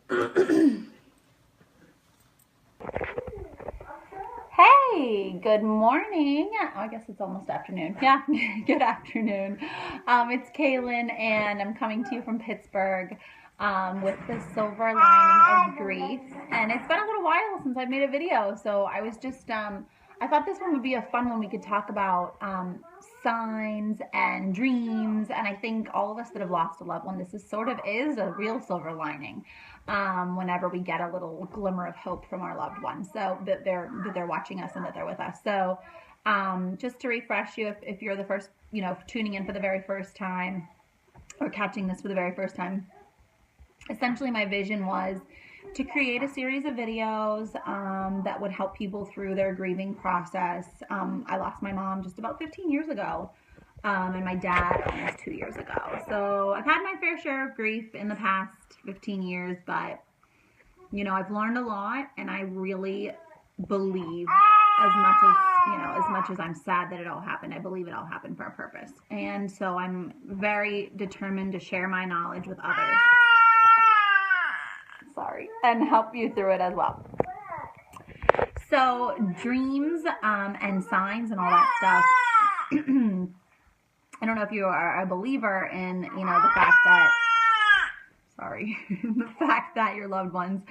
Hey, good morning. Oh, I guess it's almost afternoon. Yeah, good afternoon. It's Kaylin, and I'm coming to you from Pittsburgh with the silver lining of grief. And it's been a little while since I've made a video, so I was just, I thought this one would be a fun one. We could talk about signs and dreams, and I think all of us that have lost a loved one, this is sort of is a real silver lining whenever we get a little glimmer of hope from our loved ones, so that they're watching us and that they're with us. So just to refresh you, if you're the first, tuning in for the very first time or catching this for the very first time, essentially my vision was to create a series of videos that would help people through their grieving process. I lost my mom just about 15 years ago, and my dad almost 2 years ago. So I've had my fair share of grief in the past 15 years, but I've learned a lot, and I really believe, as much as I'm sad that it all happened, I believe it all happened for a purpose. And so I'm very determined to share my knowledge with others. Sorry, and help you through it as well. So dreams and signs and all that stuff. I don't know if you are a believer in, the fact that, the fact that your loved ones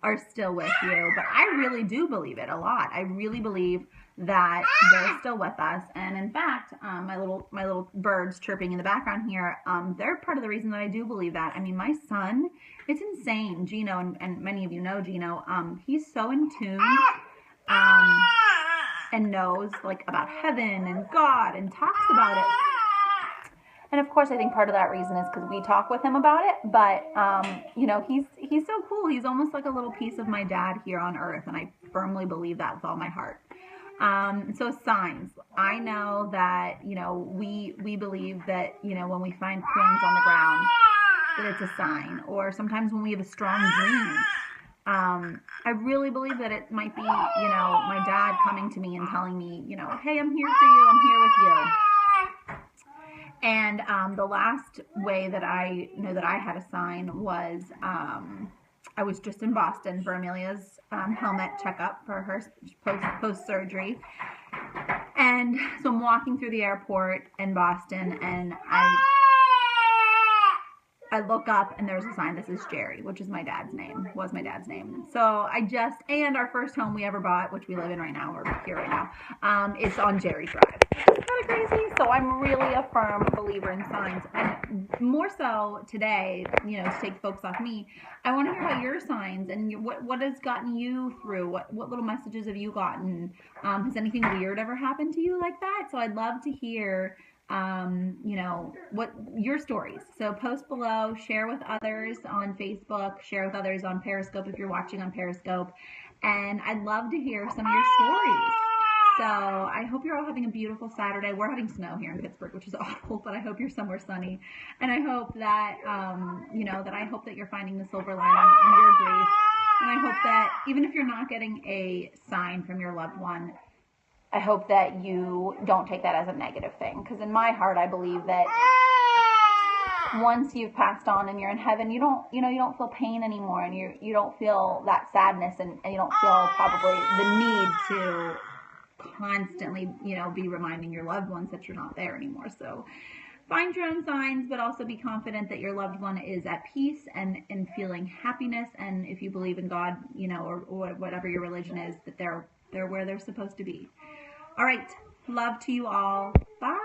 are still with you, but I really do believe it a lot. I really believe that they're still with us, and in fact, my little birds chirping in the background here, they're part of the reason that I do believe that. I mean, my son, it's insane, Gino, and many of you know Gino. He's so in tune, and knows like about heaven and God and talks about it. And of course, I think part of that reason is because we talk with him about it. But he's so cool. He's almost like a little piece of my dad here on earth, and I firmly believe that with all my heart. So signs. I know that we believe that when we find coins on the ground, that it's a sign. Or sometimes when we have a strong dream. I really believe that it might be my dad coming to me and telling me hey, I'm here for you. I'm here with you. And the last way that I know that I had a sign was I was just in Boston for Amelia's helmet checkup for her post-surgery. And so I'm walking through the airport in Boston, and I look up, and there's a sign that says Jerry, which is my dad's name, was my dad's name. So and our first home we ever bought, which we live in right now, we're here right now, it's on Jerry Drive. It's kind of crazy. So I'm really a firm believer in signs. And more so today, to take folks off me, I want to hear about your signs and what has gotten you through. What little messages have you gotten? Has anything weird ever happened to you like that? So I'd love to hear what your stories. So post below, share with others on Facebook, share with others on Periscope if you're watching on Periscope, and I'd love to hear some of your stories. So I hope you're all having a beautiful Saturday. We're having snow here in Pittsburgh, which is awful, but I hope you're somewhere sunny, and I hope that I hope that you're finding the silver lining in your grief, and I hope that even if you're not getting a sign from your loved one, I hope that you don't take that as a negative thing, because in my heart, I believe that once you've passed on and you're in heaven, you don't feel pain anymore, and you don't feel that sadness, and you don't feel probably the need to constantly, be reminding your loved ones that you're not there anymore. So find your own signs, but also be confident that your loved one is at peace and feeling happiness. And if you believe in God, or whatever your religion is, that they're where they're supposed to be. All right. Love to you all. Bye.